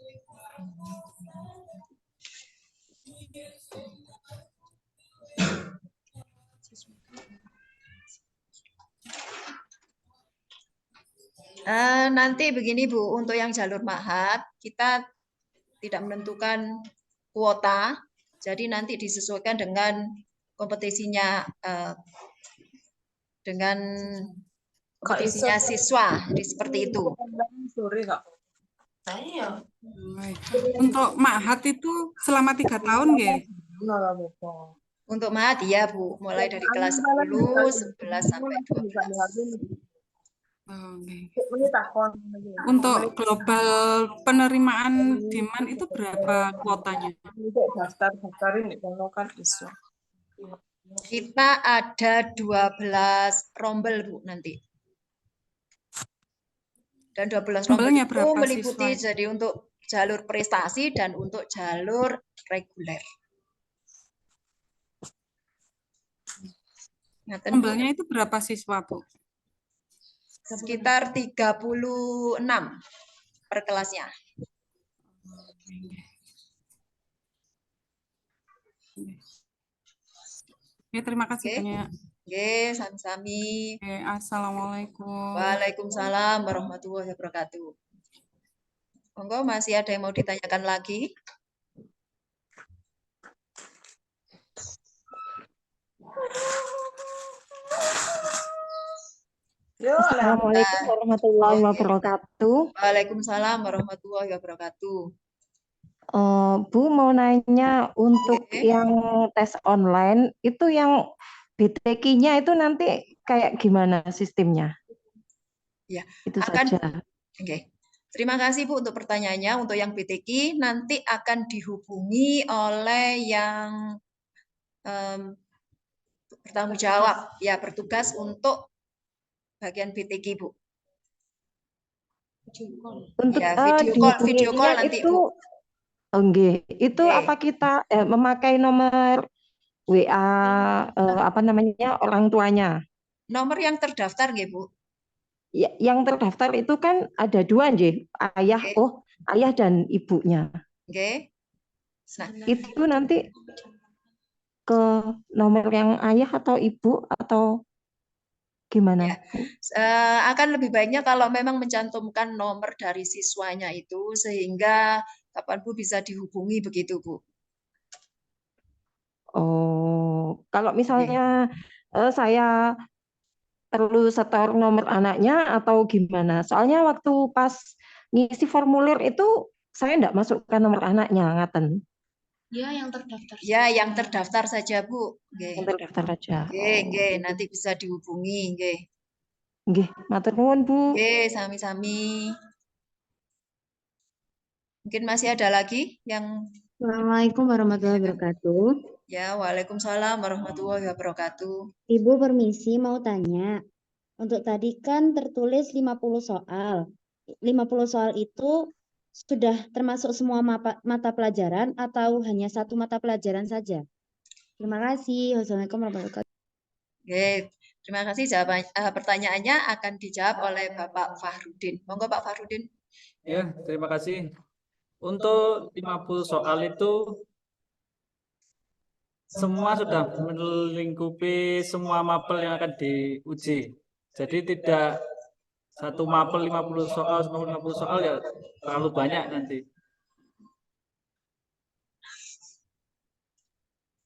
Nanti begini Bu, untuk yang jalur Ma'had kita tidak menentukan kuota, jadi nanti disesuaikan dengan kompetisinya siswa, seperti itu. Sore Kak. Untuk Ma'had itu selama 3 tahun nggih? Untuk Ma'had ya Bu, mulai dari kelas 10, 11 sampai 12. Untuk global penerimaan demand itu berapa kuotanya? Daftarin kan isu. Kita ada 12 rombel Bu nanti. Dan 12 rombel Rombelnya itu berapa meliputi siswa? jadi untuk jalur prestasi dan untuk jalur reguler. Rombelnya itu berapa siswa, Bu? Sekitar 36 per kelasnya. Ya, terima kasih banyak. Oke, sami-sami. Assalamualaikum. Waalaikumsalam warahmatullahi wabarakatuh. Monggo, masih ada yang mau ditanyakan lagi? Assalamualaikum warahmatullahi wabarakatuh. Waalaikumsalam warahmatullahi wabarakatuh. Bu mau nanya untuk yang tes online itu yang BTK-nya itu nanti kayak gimana sistemnya? Ya, itu saja. Oke. Terima kasih Bu untuk pertanyaannya. Untuk yang BTK nanti akan dihubungi oleh yang bertanggung jawab, ya bertugas untuk bagian BTK Bu. Untuk ya, video call nanti itu, Bu. Itu apa kita memakai nomor WA apa namanya orang tuanya? Nomor yang terdaftar nggih Bu. Ya, yang terdaftar itu kan ada 2 nggih, ayah ayah dan ibunya. Oke. Nah, itu nanti ke nomor yang ayah atau ibu atau gimana? Ya. Akan lebih baiknya kalau memang mencantumkan nomor dari siswanya itu sehingga kapan Bu bisa dihubungi begitu Bu. Oh, kalau misalnya saya perlu setor nomor anaknya atau gimana? Soalnya waktu pas ngisi formulir itu saya enggak masukkan nomor anaknya, ngaten. Ya, yang terdaftar. Ya, yang terdaftar saja, Bu. Yang terdaftar saja. Nggih, nanti bisa dihubungi, nggih. Nggih, matur nuwun, Bu. Nggih, sami-sami. Mungkin masih ada lagi yang Assalamualaikum warahmatullahi wabarakatuh. Ya, waalaikumsalam warahmatullahi wabarakatuh. Ibu permisi mau tanya. Untuk tadi kan tertulis 50 soal. 50 soal itu sudah termasuk semua mata pelajaran atau hanya satu mata pelajaran saja? Terima kasih. Wassalamualaikum warahmatullahi wabarakatuh. Oke, terima kasih. Jawaban pertanyaannya akan dijawab oleh Bapak Fahrudin. Monggo Pak Fahrudin. Ya, terima kasih. Untuk 50 soal itu semua sudah melingkupi semua mapel yang akan diuji. Jadi tidak satu mapel 50 soal, 50 soal ya terlalu banyak nanti.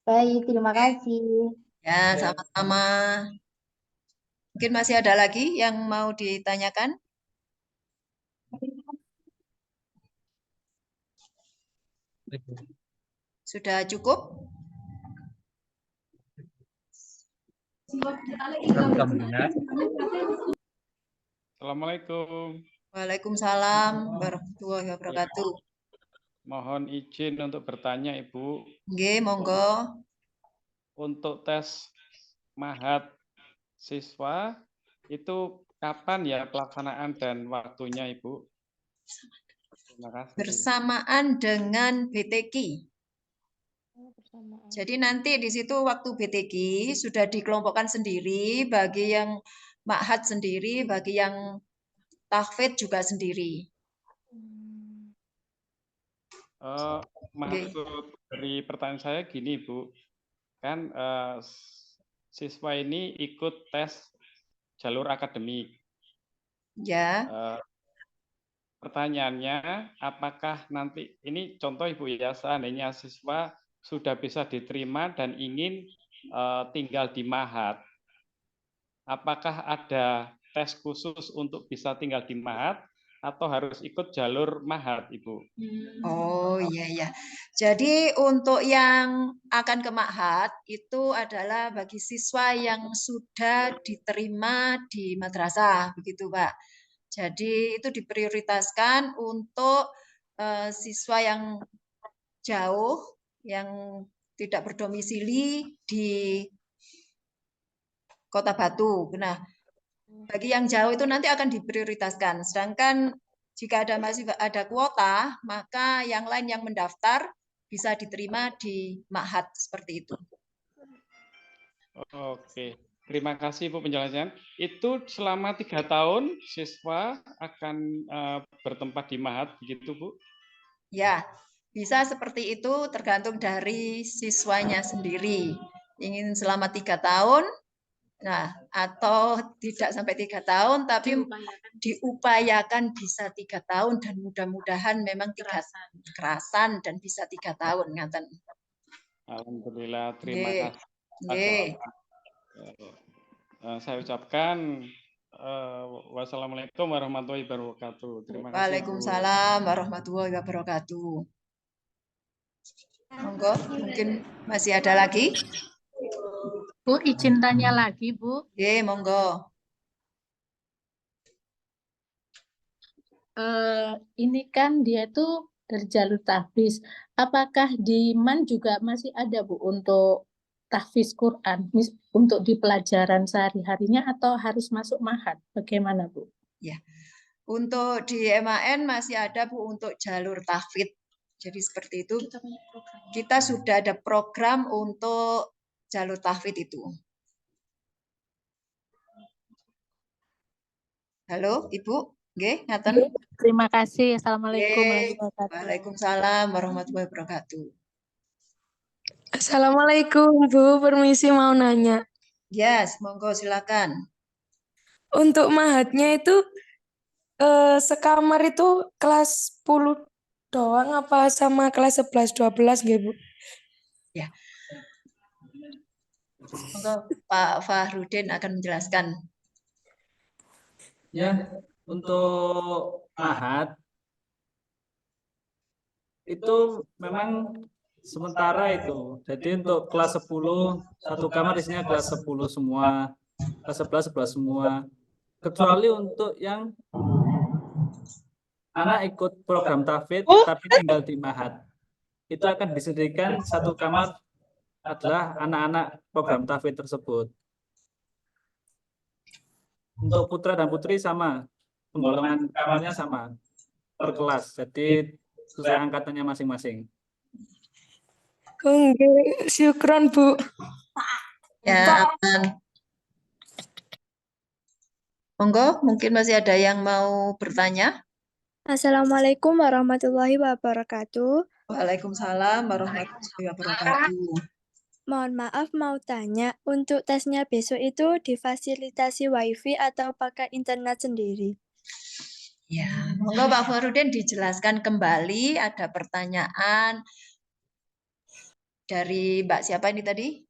Baik, terima kasih. Ya, sama-sama. Mungkin masih ada lagi yang mau ditanyakan? Sudah cukup? Assalamualaikum. Waalaikumsalam warahmatullahi wabarakatuh. Mohon izin untuk bertanya, Ibu. Nggih, monggo. Untuk tes Ma'had siswa itu kapan ya pelaksanaan dan waktunya, Ibu? Terima kasih. Bersamaan dengan BTK. Jadi nanti di situ waktu BTK sudah dikelompokkan sendiri, bagi yang Ma'had sendiri, bagi yang tahfidz juga sendiri. Maksud dari pertanyaan saya gini, Bu. kan siswa ini ikut tes jalur akademik. Ya. Pertanyaannya, apakah nanti, ini contoh Ibu ya, seandainya siswa sudah bisa diterima dan ingin tinggal di Mahat, apakah ada tes khusus untuk bisa tinggal di Mahat atau harus ikut jalur Mahat, Ibu? Oh iya ya. Jadi untuk yang akan ke Ma'had itu adalah bagi siswa yang sudah diterima di madrasah, begitu Pak. Jadi itu diprioritaskan untuk siswa yang jauh, yang tidak berdomisili di Kota Batu. Nah, bagi yang jauh itu nanti akan diprioritaskan. Sedangkan jika masih ada kuota, maka yang lain yang mendaftar bisa diterima di Ma'had seperti itu. Oke, terima kasih Bu penjelasan. Itu selama 3 tahun siswa akan bertempat di Mahat, begitu Bu? Ya, bisa seperti itu tergantung dari siswanya sendiri. Ingin selama 3 tahun, nah atau tidak sampai 3 tahun, tapi diupayakan bisa 3 tahun dan mudah-mudahan memang kerasan dan bisa 3 tahun. Ngaten. Alhamdulillah, terima kasih. Saya ucapkan wassalamualaikum warahmatullahi wabarakatuh. Terima kasih. Waalaikumsalam warahmatullahi wabarakatuh. Monggo, mungkin masih ada lagi? Bu, izin tanya lagi, Bu. Monggo. Ini kan dia tuh dari jalur tahfiz. Apakah di MAN juga masih ada, Bu, untuk tahfiz Quran untuk di pelajaran sehari-harinya atau harus masuk Ma'had? Bagaimana, Bu? Ya. Untuk di MAN masih ada, Bu, untuk jalur tahfidz. Jadi seperti itu. Kita sudah ada program untuk jalur tahfidz itu. Halo, Ibu. Nggih, ngaten. Terima kasih. Assalamualaikum warahmatullahi wabarakatuh. Waalaikumsalam warahmatullahi wabarakatuh. Assalamualaikum Bu, permisi mau nanya. Yes, monggo silakan. Untuk Mahatnya itu sekamar itu kelas 10 doang apa sama kelas 11 12 gitu, Bu? Ya. Monggo Pak Fahrudin akan menjelaskan. Ya, untuk Mahat itu memang sementara itu. Jadi untuk kelas 10 satu kamar isinya kelas 10 semua, kelas 11 11 semua. Kecuali untuk yang anak ikut program tahfidz tapi tinggal di Mahat. Itu akan disediakan satu kamar adalah anak-anak program tahfidz tersebut. Untuk putra dan putri sama, penggolongan kamarnya sama per kelas. Jadi sesuai angkatannya masing-masing. Syukron Bu. Ya, aman. Monggo, mungkin masih ada yang mau bertanya? Assalamualaikum warahmatullahi wabarakatuh. Waalaikumsalam warahmatullahi wabarakatuh. Mohon maaf mau tanya, untuk tesnya besok itu difasilitasi WiFi atau pakai internet sendiri? Ya, monggo Pak Farudin dijelaskan kembali. Ada pertanyaan dari Mbak siapa ini tadi?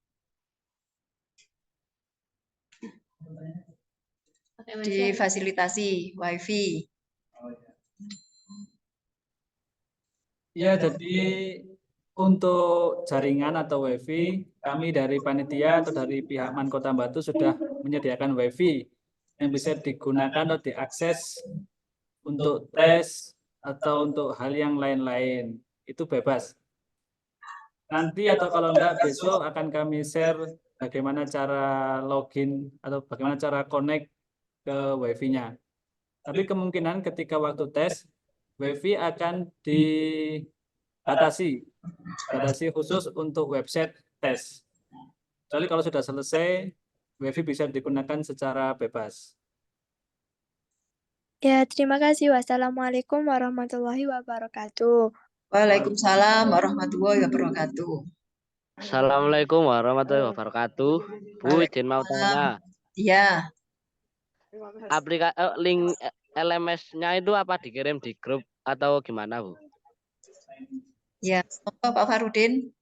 Difasilitasi WiFi. Ya, jadi untuk jaringan atau WiFi, kami dari panitia atau dari pihak MAN Kota Batu sudah menyediakan WiFi yang bisa digunakan atau diakses untuk tes atau untuk hal yang lain-lain. Itu bebas. Nanti atau kalau enggak besok akan kami share bagaimana cara login atau bagaimana cara connect ke WiFi-nya. Tapi kemungkinan ketika waktu tes, WiFi akan dibatasi khusus untuk website tes. Kecuali kalau sudah selesai, WiFi bisa digunakan secara bebas. Ya, terima kasih. Wassalamualaikum warahmatullahi wabarakatuh. Waalaikumsalam warahmatullahi wabarakatuh. Assalamualaikum warahmatullahi wabarakatuh. Bu, izin mau tanya. Iya. Link LMS-nya itu apa dikirim di grup atau gimana, Bu? Ya, Pak Farudin.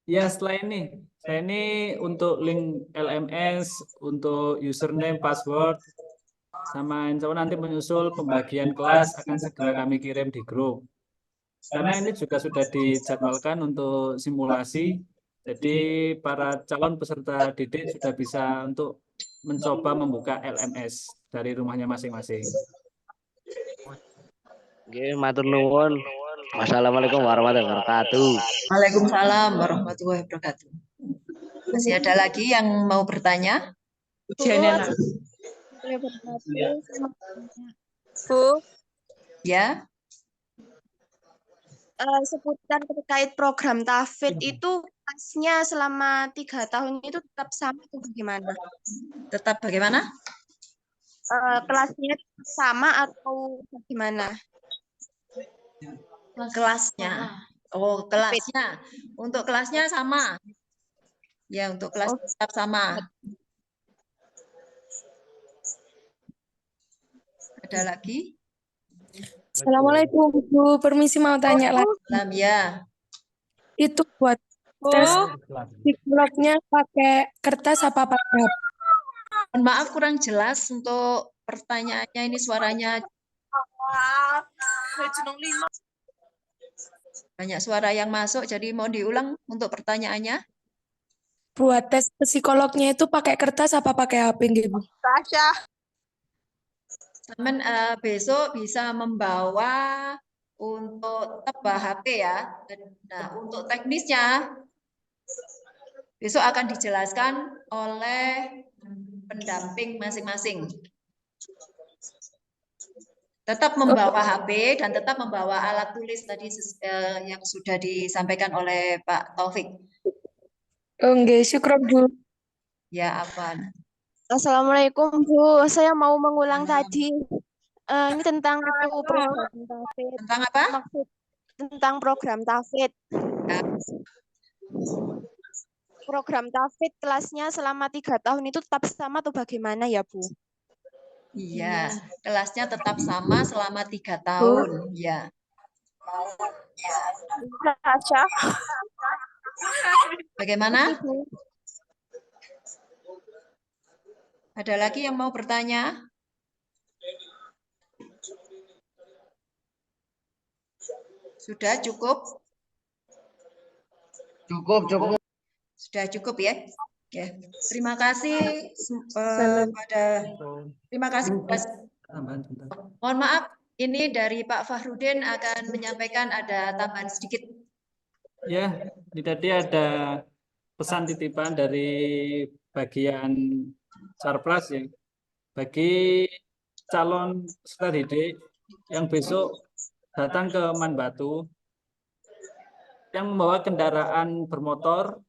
Ya, setelah ini. Saya ini untuk link LMS, untuk username, password, sama insya Allah nanti menyusul pembagian kelas akan segera kami kirim di grup. Karena ini juga sudah dijadwalkan untuk simulasi, jadi para calon peserta didik sudah bisa untuk mencoba membuka LMS dari rumahnya masing-masing. Oke, matur nuwun. Wassalamualaikum warahmatullahi wabarakatuh. Waalaikumsalam warahmatullahi wabarakatuh. Masih ada lagi yang mau bertanya? Bu, Ya. Seputar terkait program TAFID itu kelasnya selama 3 tahun itu tetap sama atau bagaimana? Tetap bagaimana? Kelasnya sama atau bagaimana? Kelasnya. Oh, kelasnya. Untuk kelasnya sama. Ya, untuk kelas tetap sama. Ada lagi? Assalamualaikum, Bu. Permisi mau tanya lagi. Ya. Itu buat tes psikolognya pakai kertas apa pakai HP? Maaf kurang jelas untuk pertanyaannya, ini suaranya banyak suara yang masuk, jadi mau diulang untuk pertanyaannya. Buat tes psikolognya itu pakai kertas apa pakai HP, Bu? Teman besok bisa membawa untuk tebah HP ya. Nah, untuk teknisnya besok akan dijelaskan oleh pendamping masing-masing. Tetap membawa HP dan tetap membawa alat tulis tadi yang sudah disampaikan oleh Pak Taufik. Oke, syukur, Bu. Ya, apa? Assalamualaikum, Bu. Saya mau mengulang tadi. Ini tentang program TAFID. Tentang apa? Tentang program TAFID. Program TAFID kelasnya selama 3 tahun itu tetap sama atau bagaimana ya, Bu? Iya, kelasnya tetap sama selama 3 tahun. Ya. Bagaimana? Ada lagi yang mau bertanya? Sudah cukup? Cukup. Sudah cukup ya? Ya. Terima kasih terima kasih. Mohon maaf, ini dari Pak Fahrudin akan menyampaikan ada tambahan sedikit. Ya, ini tadi ada pesan titipan dari bagian Sarplas ya. Bagi calon peserta didik yang besok datang ke Man Batu yang membawa kendaraan bermotor,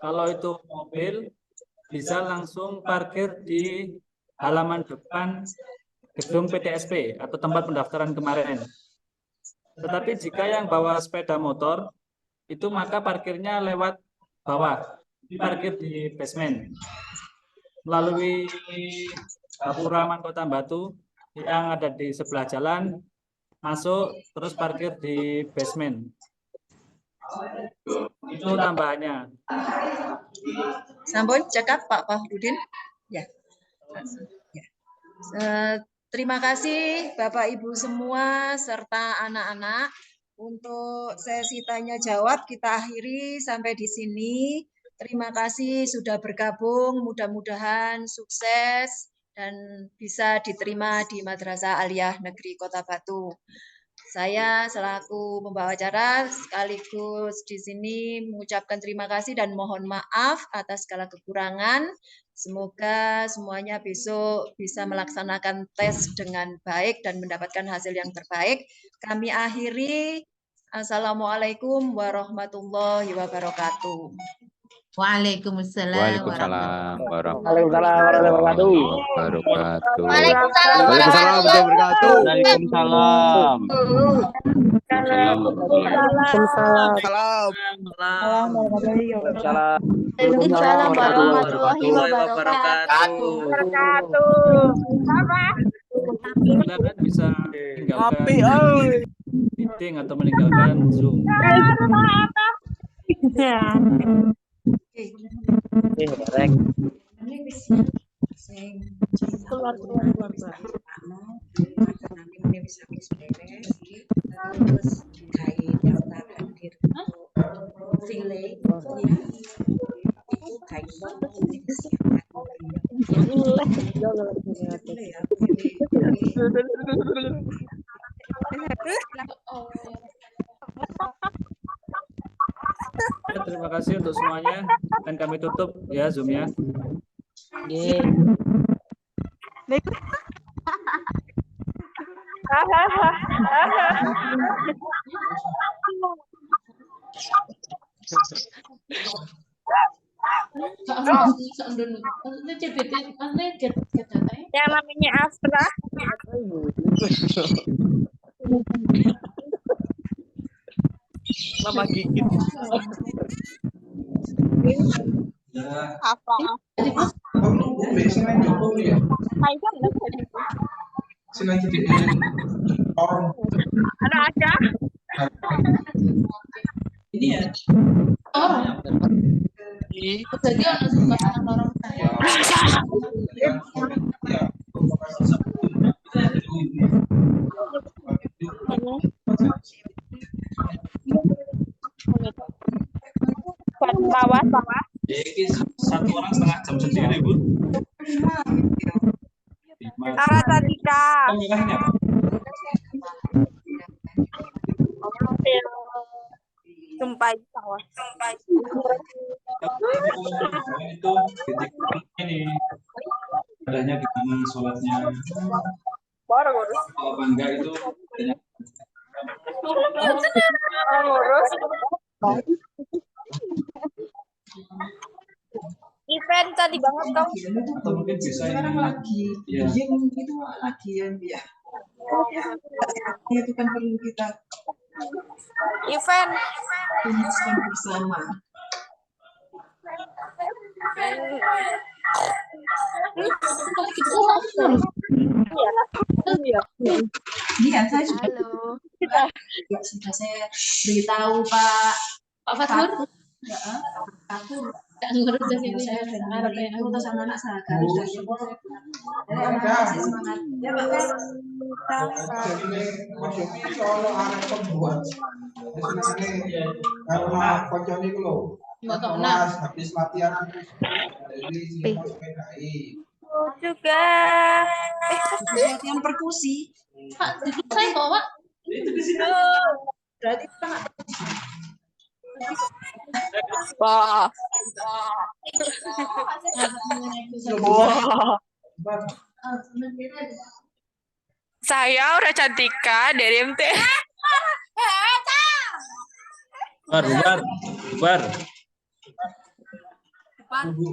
kalau itu mobil bisa langsung parkir di halaman depan gedung PTSP atau tempat pendaftaran kemarin. Tetapi jika yang bawa sepeda motor itu maka parkirnya lewat bawah, parkir di basement melalui Gapura Man Kota Batu yang ada di sebelah jalan, masuk terus parkir di basement. Itu tambahannya. Sampun cekap Pak Fahrudin. Ya. Terima kasih Bapak Ibu semua serta anak-anak. Untuk sesi tanya jawab kita akhiri sampai di sini. Terima kasih sudah bergabung. Mudah-mudahan sukses dan bisa diterima di Madrasah Aliyah Negeri Kota Batu. Saya selaku pembawa acara sekaligus di sini mengucapkan terima kasih dan mohon maaf atas segala kekurangan. Semoga semuanya besok bisa melaksanakan tes dengan baik dan mendapatkan hasil yang terbaik. Kami akhiri. Assalamualaikum warahmatullahi wabarakatuh. Waalaikumsalam Waalaikumsalam Waalaikumsalam warahmatullahi wabarakatuh. Waalaikumsalam Waalaikumsalam warahmatullahi Waalaikumsalam. Waalaikumsalam warahmatullahi wabarakatuh. Silakan bisa meninggalkan meeting atau meninggalkan Zoom. Keluar. Terima kasih untuk semuanya dan kami tutup ya Zoom-nya. Yang namanya Astra. Mama gigit. Apa? Ada. Ini ya. Orang. Jadi orang bawah. Satu orang setengah jam sendiri, Bu. Arasadika. Sumpah sawah. Itu ini adanya gimana sholatnya. Kalau enggak itu Event tadi banget kau. Atau mungkin bisa sekarang lagi Zoom itu lagi ya. Itu kan perlu kita Event bersama. Iya, saya sudah saya beritahu Pak Fatur. Tak ngurus di sini Saya harap ya untuk anak-anak saya harus masih semangat. Ya Pak. Karena kocok ini loh. Habis latihan juga. Latihan perkusi. Pak, saya kok Pak. Itu di sini. Berarti Pak. Wah. Saya udah Cantika dari MT. Bar.